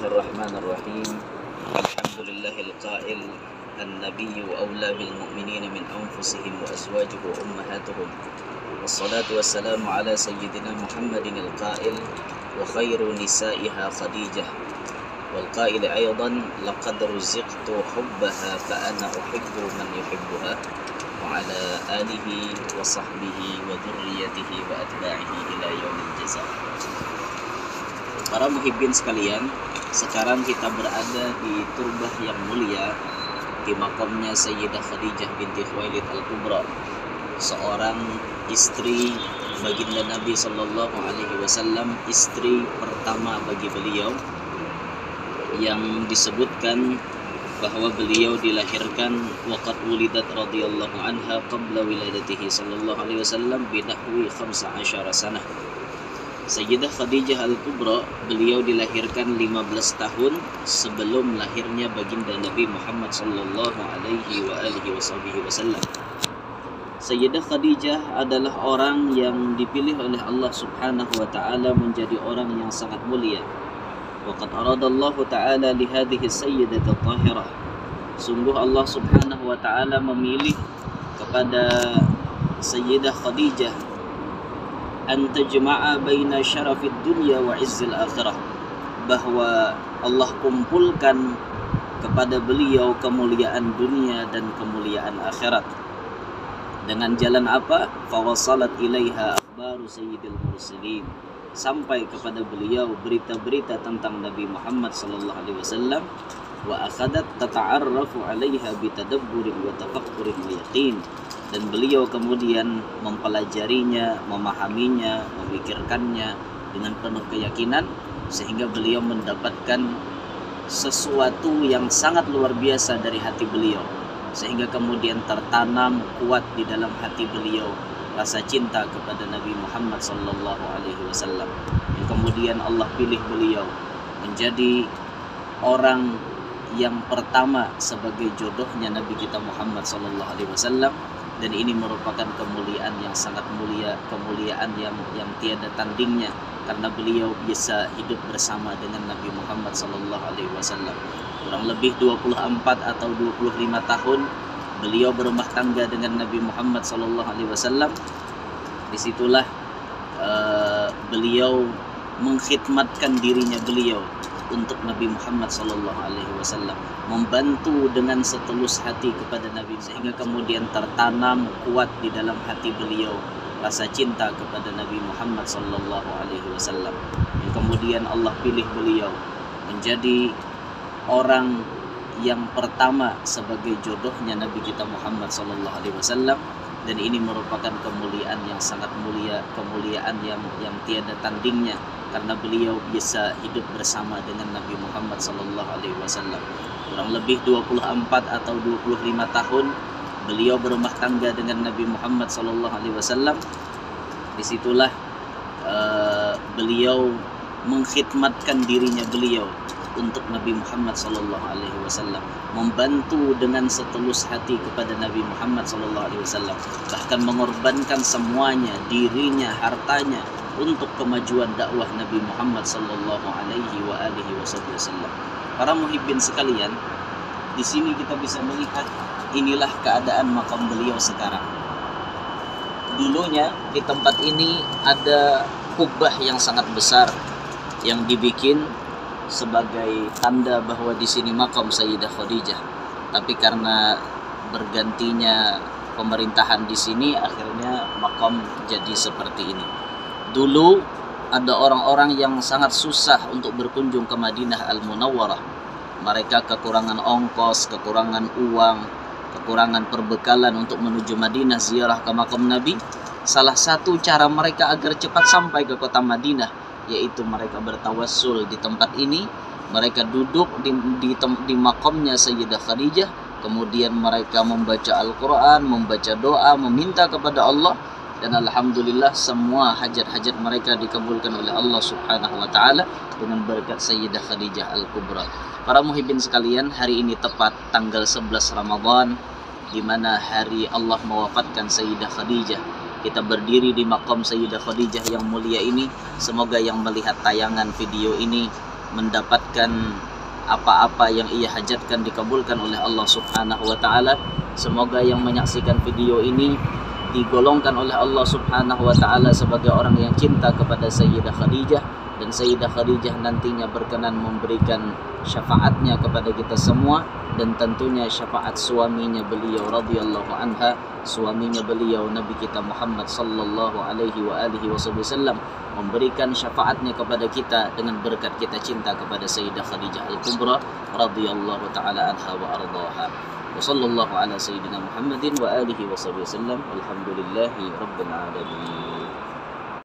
الرحمن الرحيم. الحمد لله القائل: النبي أولى بالمؤمنين من أنفسهم وأزواجه أمهاتهم، والصلاة والسلام على سيدنا محمد القائل: وخير نسائها خديجة، والقائل أيضا: لقد رزقت حبها فأنا أحب من يحبها، وعلى آله وصحبه وذريته وأتباعه إلى يوم الجزاء. Para muhibbin sekalian, sekarang kita berada di turbah yang mulia, di makamnya Sayyidah Khadijah binti Khuwailid Al-Kubra, seorang istri baginda Nabi Sallallahu Alaihi Wasallam, istri pertama bagi beliau, yang disebutkan bahwa beliau dilahirkan waqad wulidat radhiyallahu anha qabla wiladatihi sallallahu alaihi wasallam binahwi 15 sanah. Sayyidah Khadijah Al-Kubra, beliau dilahirkan 15 tahun sebelum lahirnya baginda Nabi Muhammad sallallahu alaihi wasallam. Sayyidah Khadijah adalah orang yang dipilih oleh Allah Subhanahu wa taala menjadi orang yang sangat mulia. Waqad aradallahu ta'ala li hadhihi sayyidati tahirah. Sungguh Allah Subhanahu wa ta'ala memilih kepada Sayyidah Khadijah an tajma'a baina syarafid dunya wa izzil akhirah, bahwa Allah kumpulkan kepada beliau kemuliaan dunia dan kemuliaan akhirat. Dengan jalan apa? Fawasalat ilaiha akhbaru sayyidil mursalin, sampai kepada beliau berita-berita tentang Nabi Muhammad sallallahu alaihi wasallam, wa akhadat tata'arrafu 'alaiha bitadabburin wa tafakkurin wa yaqin, dan beliau kemudian mempelajarinya, memahaminya, memikirkannya dengan penuh keyakinan, sehingga beliau mendapatkan sesuatu yang sangat luar biasa dari hati beliau, sehingga kemudian tertanam kuat di dalam hati beliau rasa cinta kepada Nabi Muhammad sallallahu alaihi wasallam, yang kemudian Allah pilih beliau menjadi orang yang pertama sebagai jodohnya Nabi kita Muhammad sallallahu alaihi wasallam. Dan ini merupakan kemuliaan yang sangat mulia, kemuliaan yang tiada tandingnya, karena beliau bisa hidup bersama dengan Nabi Muhammad sallallahu alaihi wasallam. Kurang lebih 24 atau 25 tahun beliau berumah tangga dengan Nabi Muhammad sallallahu alaihi wasallam. Disitulah beliau mengkhidmatkan dirinya beliau untuk Nabi Muhammad sallallahu alaihi wasallam, membantu dengan setulus hati kepada Nabi, sehingga kemudian tertanam kuat di dalam hati beliau rasa cinta kepada Nabi Muhammad sallallahu alaihi wasallam, yang kemudian Allah pilih beliau menjadi orang yang pertama sebagai jodohnya Nabi kita Muhammad sallallahu alaihi wasallam. Dan ini merupakan kemuliaan yang sangat mulia, kemuliaan yang tiada tandingnya, karena beliau bisa hidup bersama dengan Nabi Muhammad sallallahu alaihi wasallam. Kurang lebih 24 atau 25 tahun beliau berumah tangga dengan Nabi Muhammad sallallahu alaihi wasallam. Disitulah beliau mengkhidmatkan dirinya beliau untuk Nabi Muhammad sallallahu alaihi wasallam, membantu dengan setulus hati kepada Nabi Muhammad sallallahu alaihi wasallam, bahkan mengorbankan semuanya, dirinya, hartanya, untuk kemajuan dakwah Nabi Muhammad sallallahu alaihi wasallam. Para muhibbin sekalian, di sini kita bisa melihat inilah keadaan makam beliau sekarang. Dulunya di tempat ini ada kubah yang sangat besar yang dibikin sebagai tanda bahwa di sini makam Sayyidah Khadijah. Tapi karena bergantinya pemerintahan di sini, akhirnya makam jadi seperti ini. Dulu ada orang-orang yang sangat susah untuk berkunjung ke Madinah Al-Munawwarah. Mereka kekurangan ongkos, kekurangan uang, kekurangan perbekalan untuk menuju Madinah ziarah ke makam Nabi. Salah satu cara mereka agar cepat sampai ke kota Madinah yaitu mereka bertawassul di tempat ini. Mereka duduk di makamnya Sayyidah Khadijah, kemudian mereka membaca Al-Quran, membaca doa, meminta kepada Allah, dan alhamdulillah semua hajat-hajat mereka dikabulkan oleh Allah Subhanahu wa taala dengan berkat Sayyidah Khadijah Al-Kubra. Para muhibbin sekalian, hari ini tepat tanggal 11 Ramadan, di mana hari Allah mewafatkan Sayyidah Khadijah. Kita berdiri di makam Sayyidah Khadijah yang mulia ini. Semoga yang melihat tayangan video ini mendapatkan apa-apa yang ia hajatkan dikabulkan oleh Allah Subhanahu wa taala. Semoga yang menyaksikan video ini digolongkan oleh Allah Subhanahu wa taala sebagai orang yang cinta kepada Sayyidah Khadijah, dan Sayyidah Khadijah nantinya berkenan memberikan syafaatnya kepada kita semua, dan tentunya syafaat suaminya beliau radhiyallahu anha, suaminya beliau Nabi kita Muhammad sallallahu alaihi wa alihi wasallam, memberikan syafaatnya kepada kita dengan berkat kita cinta kepada Sayyidah Khadijah Al-Kubra radhiyallahu taala anha wa ardhaha. Wa sallallahu ala sayyidina Muhammadin wa alihi wasallam. Alhamdulillahi rabbil alamin.